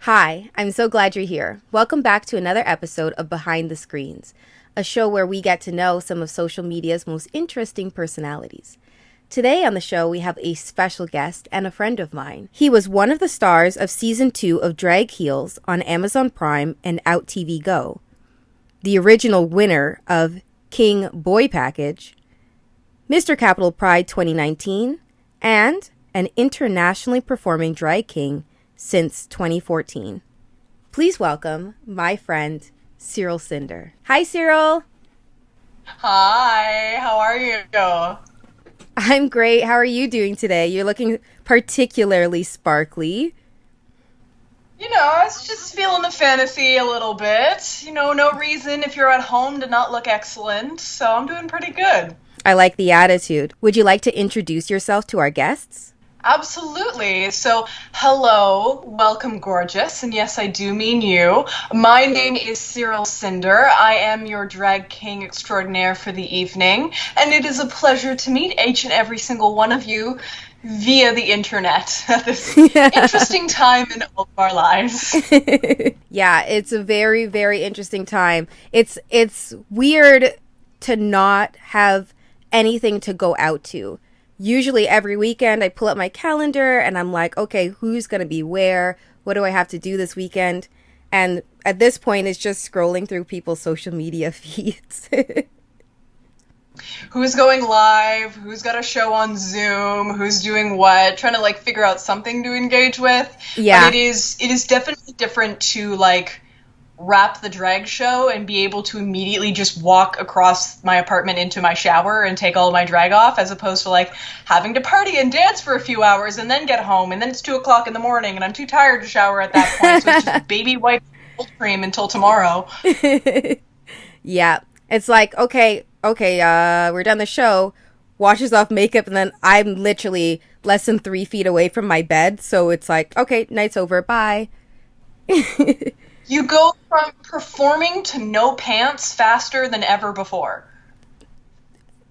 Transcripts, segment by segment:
Hi, I'm so glad you're here. Welcome back to another episode of Behind the Screens, a show where we get to know some of social media's most interesting personalities. Today on the show, we have a special guest and a friend of mine. He was one of the stars of Season 2 of Drag Heels on Amazon Prime and Out TV Go, the original winner of King Boy Package, Mr. Capital Pride 2019, and an internationally performing drag king since 2014. Please welcome my friend, Cyril Cinder. Hi, Cyril. Hi, how are you? I'm great. How are you doing today? You're looking particularly sparkly. I was just feeling the fantasy a little bit. No reason if you're at home to not look excellent, so I'm doing pretty good. I like the attitude. Would you like to introduce yourself to our guests? Absolutely. So, hello, welcome, gorgeous, and yes, I do mean you. My name is Cyril Cinder. I am your drag king extraordinaire for the evening, and it is a pleasure to meet each and every single one of you via the internet at this interesting time in all of our lives. Yeah, it's a very, very interesting time. It's weird to not have anything to go out to. Usually every weekend I pull up my calendar and I'm like, okay, who's going to be where? What do I have to do this weekend? And at this point, it's just scrolling through people's social media feeds. Who's going live? Who's got a show on Zoom? Who's doing what? Trying to figure out something to engage with. Yeah. But it is definitely different to wrap the drag show and be able to immediately just walk across my apartment into my shower and take all of my drag off, as opposed to having to party and dance for a few hours and then get home, and then it's 2 o'clock in the morning and I'm too tired to shower at that point, so it's just baby wipe cold cream until tomorrow. Yeah, it's like, okay, we're done the show, washes off makeup, and then I'm literally less than 3 feet away from my bed, so it's like, okay, night's over, bye. You go from performing to no pants faster than ever before.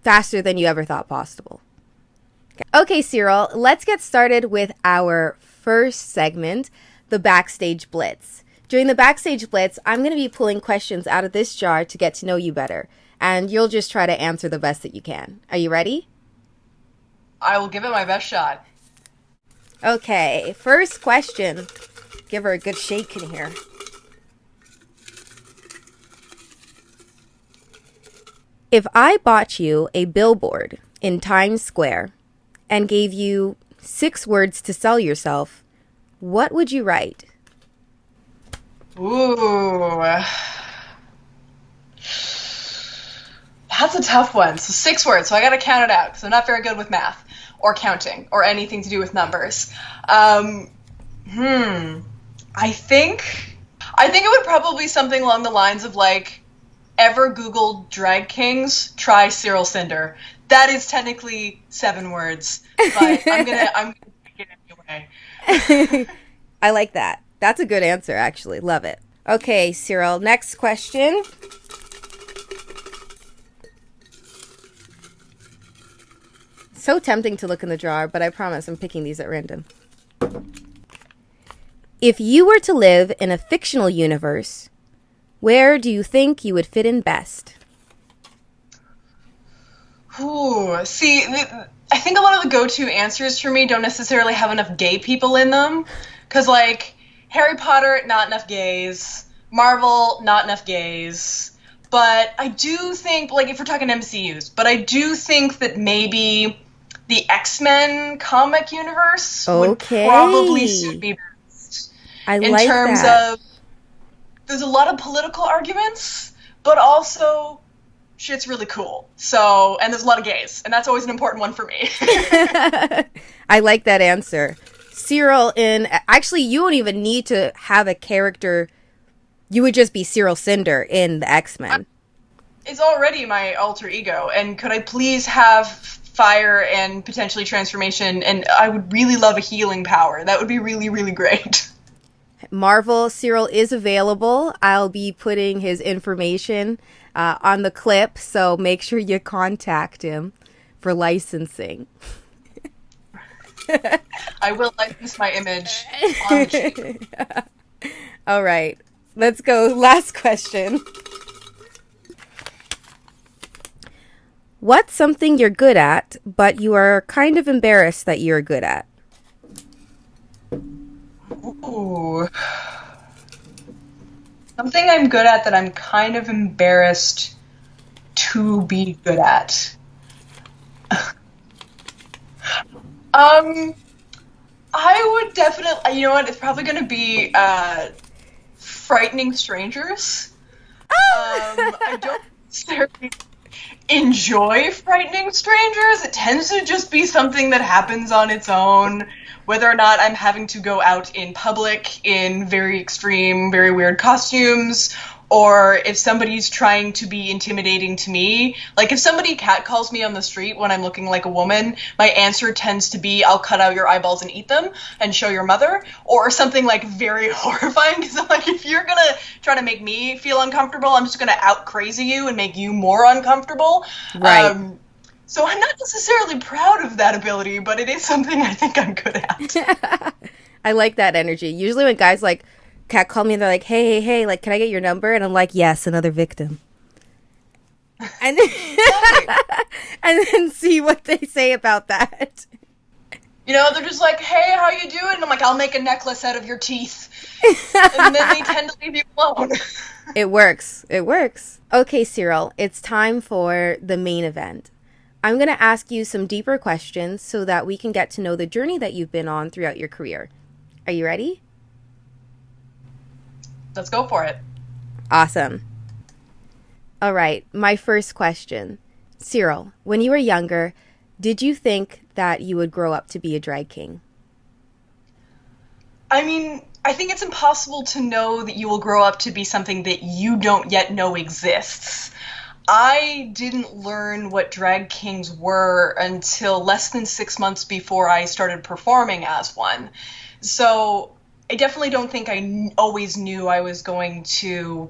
Faster than you ever thought possible. Okay, Cyril, let's get started with our first segment, the Backstage Blitz. During the Backstage Blitz, I'm going to be pulling questions out of this jar to get to know you better, and you'll just try to answer the best that you can. Are you ready? I will give it my best shot. Okay, first question. Give her a good shake in here. If I bought you a billboard in Times Square and gave you 6 words to sell yourself, what would you write? Ooh. That's a tough one. So 6 words, so I gotta count it out, because I'm not very good with math, or counting, or anything to do with numbers. I think it would probably be something along the lines of ever Googled drag kings, try Cyril Cinder. That is technically 7 words, but I'm gonna take it anyway. I like that. That's a good answer, actually. Love it. Okay, Cyril, next question. So tempting to look in the jar, but I promise I'm picking these at random. If you were to live in a fictional universe, where do you think you would fit in best? Ooh, see, I think a lot of the go-to answers for me don't necessarily have enough gay people in them. Because, Harry Potter, not enough gays. Marvel, not enough gays. But I do think, if we're talking MCUs, but I do think that maybe the X-Men comic universe would probably suit me best. I in like terms that. of, there's a lot of political arguments, but also shit's really cool. So, and there's a lot of gays, and that's always an important one for me. I like that answer. Cyril actually, you don't even need to have a character. You would just be Cyril Cinder in the X-Men. It's already my alter ego, and could I please have fire and potentially transformation, and I would really love a healing power. That would be really, really great. Marvel, Cyril is available. I'll be putting his information on the clip, so make sure you contact him for licensing. I will license my image on the cheap. All right. Let's go. Last question. What's something you're good at, but you are kind of embarrassed that you're good at? Ooh. Something I'm good at that I'm kind of embarrassed to be good at. Um, I would definitely, you know what, it's probably going to be frightening strangers. I don't necessarily enjoy frightening strangers. It tends to just be something that happens on its own. Whether or not I'm having to go out in public in very extreme, very weird costumes, or if somebody's trying to be intimidating to me. Like if somebody catcalls me on the street when I'm looking like a woman, my answer tends to be, I'll cut out your eyeballs and eat them and show your mother, or something like very horrifying. Because I'm like, if you're gonna try to make me feel uncomfortable, I'm just gonna out crazy you and make you more uncomfortable. Right. So I'm not necessarily proud of that ability, but it is something I think I'm good at. I like that energy. Usually when guys like catcall me, they're like, hey, like, can I get your number? And I'm like, yes, another victim. And and then see what they say about that. You know, they're just like, hey, how you doing? And I'm like, I'll make a necklace out of your teeth. And then they tend to leave you alone. It works. It works. Okay, Cyril, it's time for the main event. I'm going to ask you some deeper questions so that we can get to know the journey that you've been on throughout your career. Are you ready? Let's go for it. Awesome. All right, my first question. Cyril, when you were younger, did you think that you would grow up to be a drag king? I mean, I think it's impossible to know that you will grow up to be something that you don't yet know exists. I didn't learn what drag kings were until less than 6 months before I started performing as one. So I definitely don't think I always knew I was going to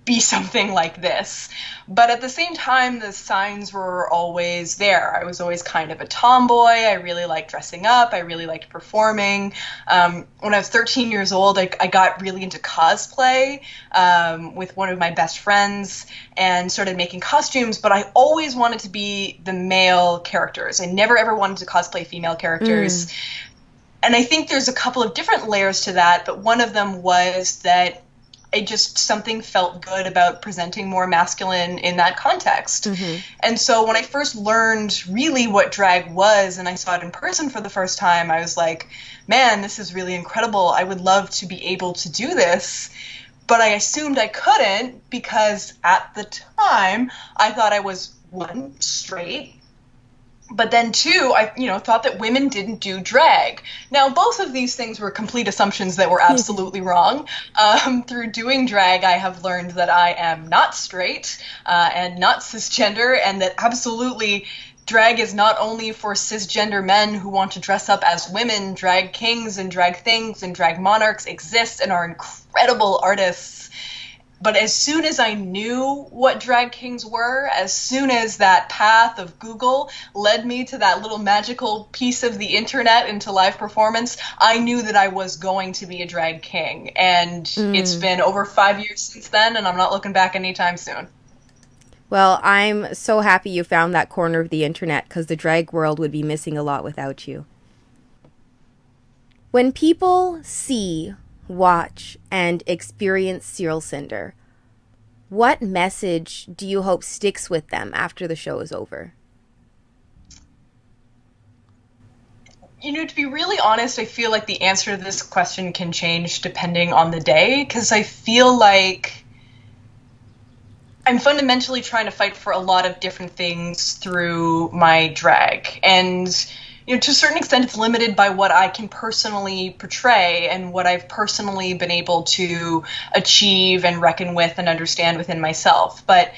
be something like this. But at the same time, the signs were always there. I was always kind of a tomboy. I really liked dressing up. I really liked performing. When I was 13 years old, I got really into cosplay with one of my best friends and started making costumes, but I always wanted to be the male characters. I never ever wanted to cosplay female characters. And I think there's a couple of different layers to that, but one of them was that something felt good about presenting more masculine in that context. And so when I first learned really what drag was and I saw it in person for the first time, I was like, man, this is really incredible. I would love to be able to do this. But I assumed I couldn't because at the time I thought I was, one, straight, but then two, I thought that women didn't do drag. Now, both of these things were complete assumptions that were absolutely wrong. Through doing drag, I have learned that I am not straight and not cisgender, and that absolutely drag is not only for cisgender men who want to dress up as women. Drag kings and drag things and drag monarchs exist and are incredible artists. But as soon as I knew what drag kings were, as soon as that path of Google led me to that little magical piece of the internet into live performance, I knew that I was going to be a drag king. And it's been over 5 years since then, and I'm not looking back anytime soon. Well, I'm so happy you found that corner of the internet because the drag world would be missing a lot without you. When people see, watch, and experience Cyril Cinder, what message do you hope sticks with them after the show is over? To be really honest, I feel like the answer to this question can change depending on the day, because I feel like I'm fundamentally trying to fight for a lot of different things through my drag. And to a certain extent, it's limited by what I can personally portray and what I've personally been able to achieve and reckon with and understand within myself. But,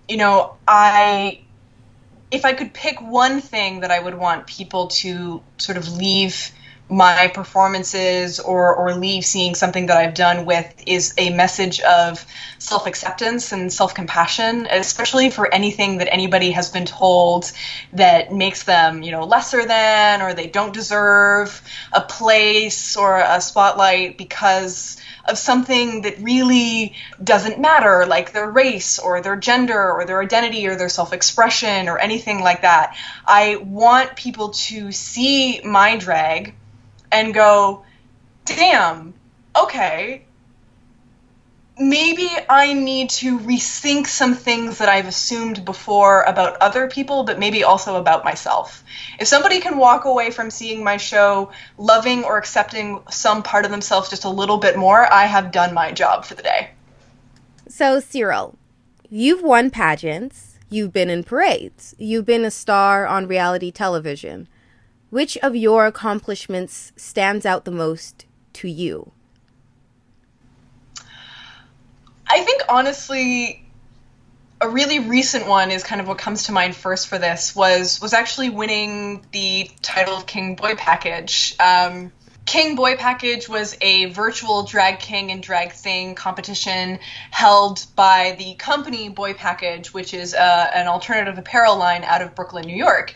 if I could pick one thing that I would want people to sort of leave my performances or leave seeing something that I've done with is a message of self-acceptance and self-compassion, especially for anything that anybody has been told that makes them, lesser than, or they don't deserve a place or a spotlight because of something that really doesn't matter, like their race or their gender or their identity or their self-expression or anything like that. I want people to see my drag and go, damn, okay, maybe I need to rethink some things that I've assumed before about other people, but maybe also about myself. If somebody can walk away from seeing my show loving or accepting some part of themselves just a little bit more, I have done my job for the day. So, Cyril, you've won pageants, you've been in parades, you've been a star on reality television. Which of your accomplishments stands out the most to you? I think, honestly, a really recent one is kind of what comes to mind first for this, was actually winning the title of King Boy Package. King Boy Package was a virtual drag king and drag thing competition held by the company Boy Package, which is an alternative apparel line out of Brooklyn, New York.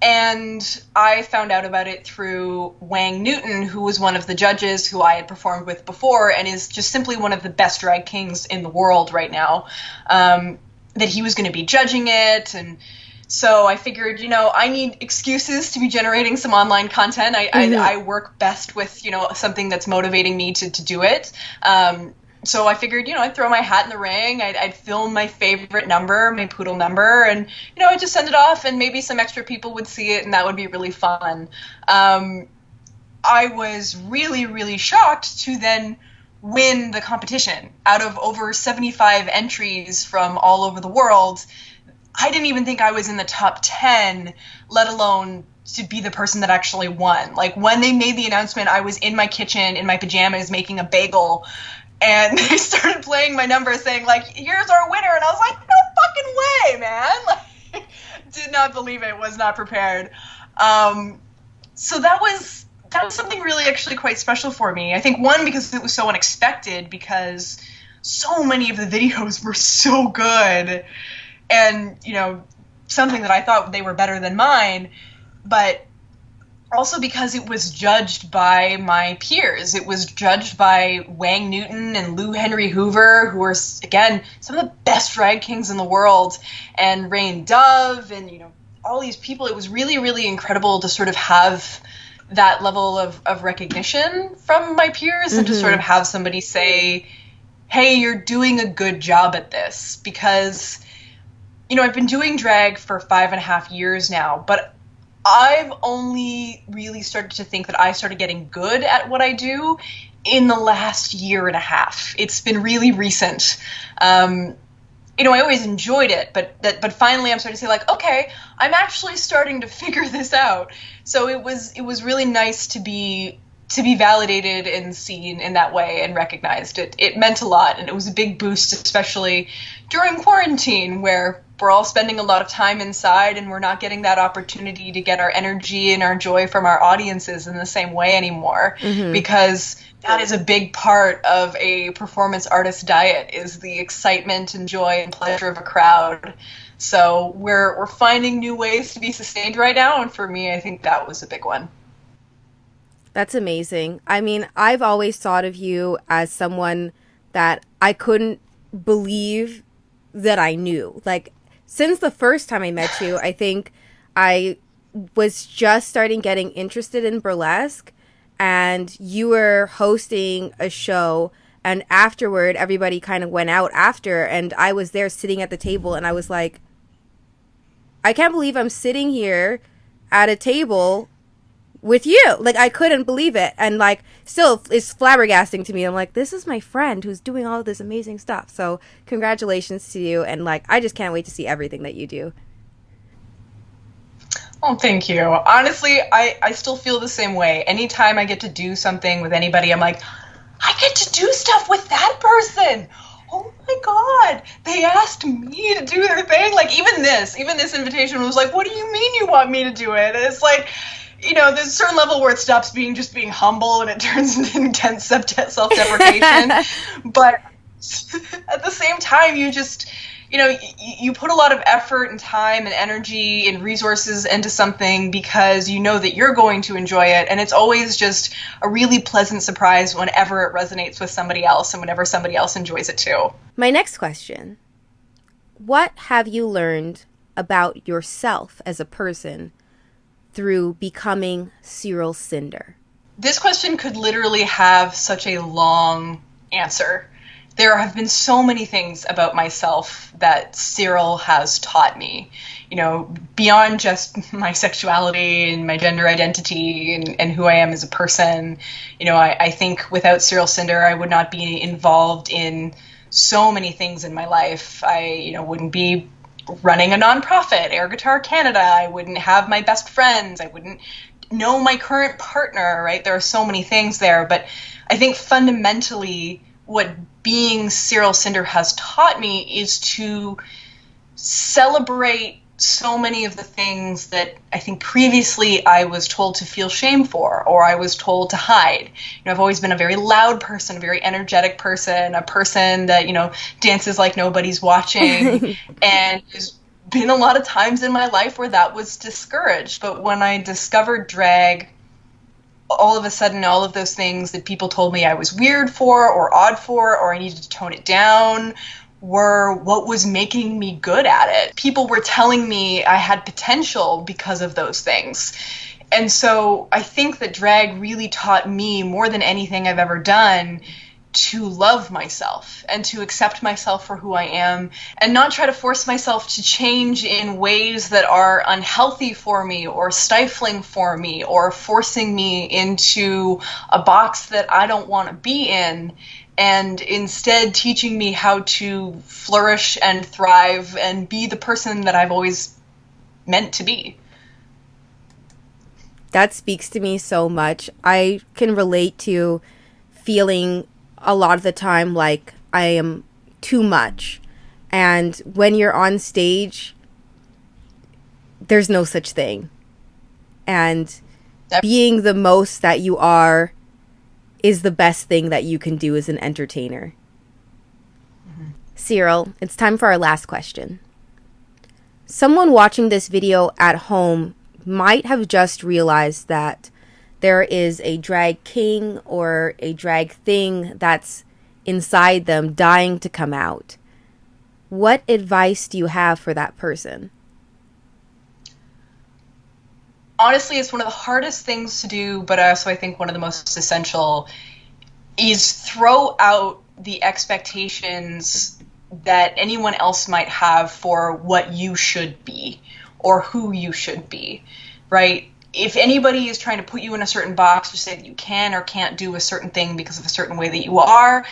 And I found out about it through Wang Newton, who was one of the judges who I had performed with before and is just simply one of the best drag kings in the world right now, that he was going to be judging it. And so I figured, I need excuses to be generating some online content. I work best with, something that's motivating me to do it. So I figured, I'd throw my hat in the ring, I'd film my favorite number, my poodle number, and, I'd just send it off, and maybe some extra people would see it, and that would be really fun. I was really, really shocked to then win the competition. Out of over 75 entries from all over the world, I didn't even think I was in the top 10, let alone to be the person that actually won. Like, when they made the announcement, I was in my kitchen, in my pajamas, making a bagel, and they started playing my number saying, like, here's our winner. And I was like, no fucking way, man. Like, did not believe it, was not prepared. So that was something really actually quite special for me. I think, one, because it was so unexpected, because so many of the videos were so good. And, something that I thought they were better than mine. But also because it was judged by my peers. It was judged by Wang Newton and Lou Henry Hoover, who are, again, some of the best drag kings in the world, and Rain Dove, and, all these people. It was really, really incredible to sort of have that level of recognition from my peers, and to sort of have somebody say, hey, you're doing a good job at this. Because, I've been doing drag for 5.5 years now, but I've only really started to think that I started getting good at what I do in the last 1.5 years. It's been really recent. I always enjoyed it, but finally I'm starting to say, like, okay, I'm actually starting to figure this out. So it was really nice to be validated and seen in that way and recognized. It meant a lot, and it was a big boost, especially during quarantine, where we're all spending a lot of time inside and we're not getting that opportunity to get our energy and our joy from our audiences in the same way anymore, because that is a big part of a performance artist diet, is the excitement and joy and pleasure of a crowd. So we're finding new ways to be sustained right now, and for me, I think that was a big one. That's amazing. I mean, I've always thought of you as someone that I couldn't believe that I knew. Like, since the first time I met you, I think I was just starting getting interested in burlesque, and you were hosting a show, and afterward everybody kind of went out after, and I was there sitting at the table, and I was like, I can't believe I'm sitting here at a table with you. Like, I couldn't believe it. And, like, still it's flabbergasting to me. I'm like, this is my friend who's doing all of this amazing stuff. So congratulations to you. And, like, I just can't wait to see everything that you do. Oh, thank you. Honestly, I still feel the same way. Anytime I get to do something with anybody, I'm like, I get to do stuff with that person. Oh my God, they asked me to do their thing. Like, even this invitation was like, what do you mean you want me to do it? And it's like, there's a certain level where it stops being just being humble and it turns into intense self-deprecation. But at the same time, you put a lot of effort and time and energy and resources into something because you know that you're going to enjoy it. And it's always just a really pleasant surprise whenever it resonates with somebody else and whenever somebody else enjoys it too. My next question, what have you learned about yourself as a person through becoming Cyril Cinder? This question could literally have such a long answer. There have been so many things about myself that Cyril has taught me, beyond just my sexuality and my gender identity and who I am as a person. I think without Cyril Cinder, I would not be involved in so many things in my life. I, wouldn't be running a nonprofit, Air Guitar Canada. I wouldn't have my best friends. I wouldn't know my current partner, right? There are so many things there. But I think fundamentally what being Cyril Cinder has taught me is to celebrate so many of the things that I think previously I was told to feel shame for, or I was told to hide. I've always been a very loud person, a very energetic person, a person that, dances like nobody's watching. And there's been a lot of times in my life where that was discouraged. But when I discovered drag, all of a sudden, all of those things that people told me I was weird for or odd for, or I needed to tone it down, were what was making me good at it. People were telling me I had potential because of those things. And so I think that drag really taught me more than anything I've ever done to love myself and to accept myself for who I am and not try to force myself to change in ways that are unhealthy for me or stifling for me or forcing me into a box that I don't want to be in, and instead teaching me how to flourish and thrive and be the person that I've always meant to be. That speaks to me so much. I can relate to feeling a lot of the time like I am too much. And when you're on stage, there's no such thing. And being the most that you are is the best thing that you can do as an entertainer. Mm-hmm. Cyril, it's time for our last question. Someone watching this video at home might have just realized that there is a drag king or a drag thing that's inside them dying to come out. What advice do you have for that person? Honestly, it's one of the hardest things to do, but also I think one of the most essential, is throw out the expectations that anyone else might have for what you should be or who you should be, right? If anybody is trying to put you in a certain box or say that you can or can't do a certain thing because of a certain way that you are,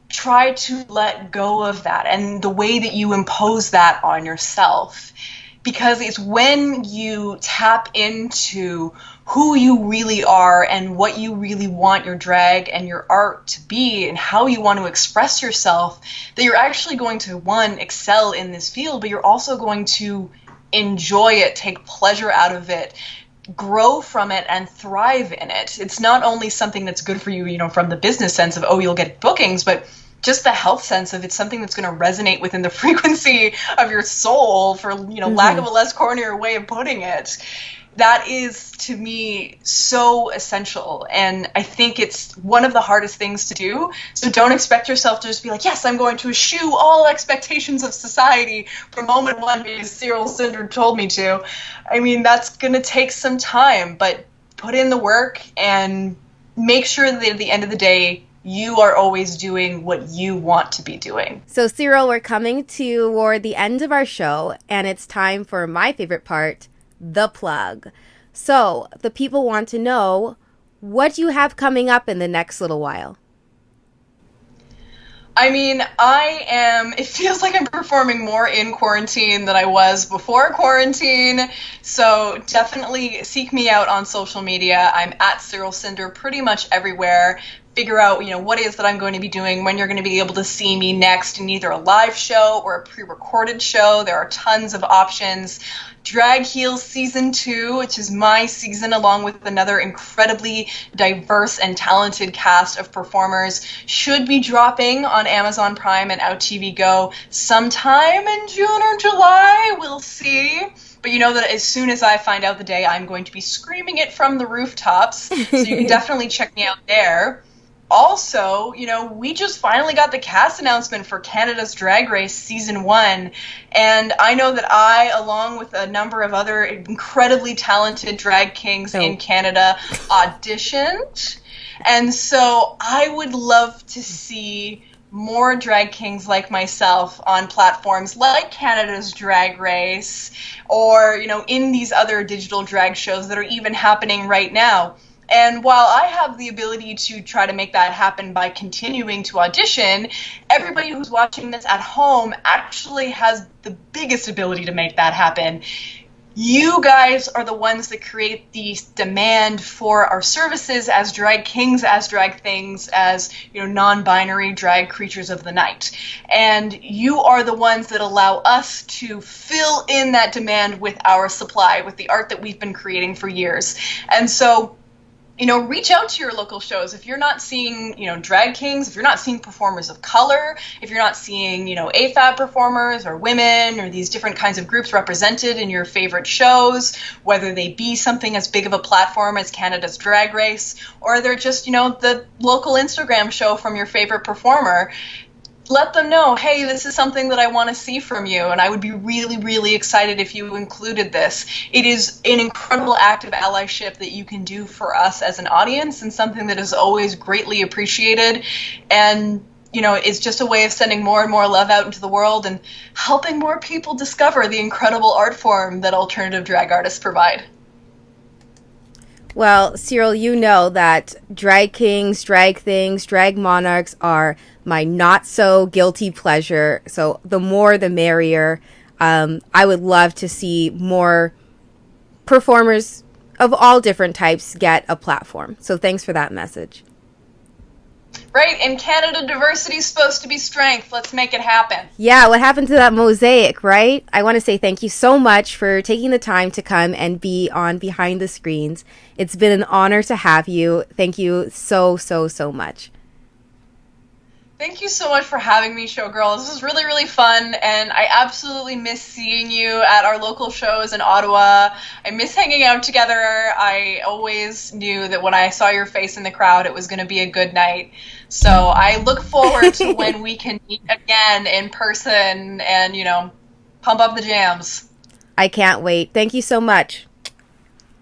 try to let go of that and the way that you impose that on yourself. Because it's when you tap into who you really are and what you really want your drag and your art to be and how you want to express yourself that you're actually going to, one, excel in this field, but you're also going to enjoy it, take pleasure out of it, grow from it, and thrive in it. It's not only something that's good for you, from the business sense of, oh, you'll get bookings, but just the health sense of it's something that's going to resonate within the frequency of your soul, for, lack of a less cornier way of putting it. That is, to me, so essential. And I think it's one of the hardest things to do. So don't expect yourself to just be like, yes, I'm going to eschew all expectations of society from moment one because Cyril Cinder told me to. I mean, that's going to take some time, but put in the work and make sure that at the end of the day, you are always doing what you want to be doing. So, Cyril, we're coming toward the end of our show, and it's time for my favorite part, the plug. So, the people want to know what you have coming up in the next little while. I mean, it feels like I'm performing more in quarantine than I was before quarantine, so definitely seek me out on social media. I'm at Cyril Cinder pretty much everywhere. figure out, what it is that I'm going to be doing, when you're going to be able to see me next in either a live show or a pre-recorded show. There are tons of options. Drag Heels Season 2, which is my season, along with another incredibly diverse and talented cast of performers, should be dropping on Amazon Prime and Out TV Go sometime in June or July. We'll see. But you know that as soon as I find out the day, I'm going to be screaming it from the rooftops. So you can definitely check me out there. Also, we just finally got the cast announcement for Canada's Drag Race Season 1, and I know that I, along with a number of other incredibly talented drag kings in Canada, auditioned, and so I would love to see more drag kings like myself on platforms like Canada's Drag Race, or, in these other digital drag shows that are even happening right now. And while I have the ability to try to make that happen by continuing to audition, everybody who's watching this at home actually has the biggest ability to make that happen. You guys are the ones that create the demand for our services as drag kings, as drag things, as non-binary drag creatures of the night. And you are the ones that allow us to fill in that demand with our supply, with the art that we've been creating for years. And so, reach out to your local shows. If you're not seeing, drag kings, if you're not seeing performers of color, if you're not seeing, AFAB performers or women or these different kinds of groups represented in your favorite shows, whether they be something as big of a platform as Canada's Drag Race, or they're just, the local Instagram show from your favorite performer, let them know, hey, this is something that I want to see from you, and I would be really, really excited if you included this. It is an incredible act of allyship that you can do for us as an audience, and something that is always greatly appreciated, and it's just a way of sending more and more love out into the world and helping more people discover the incredible art form that alternative drag artists provide. Well, Cyril, you know that drag kings, drag things, drag monarchs are my not so guilty pleasure. So the more the merrier. I would love to see more performers of all different types get a platform. So thanks for that message. Right, in Canada, diversity is supposed to be strength. Let's make it happen. Yeah, what happened to that mosaic, right? I want to say thank you so much for taking the time to come and be on Behind the Screens. It's been an honor to have you. Thank you so, so, so much. Thank you so much for having me, Showgirl. This was really, really fun, and I absolutely miss seeing you at our local shows in Ottawa. I miss hanging out together. I always knew that when I saw your face in the crowd, it was going to be a good night. So I look forward to when we can meet again in person and, pump up the jams. I can't wait. Thank you so much.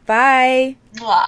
Bye. Mwah.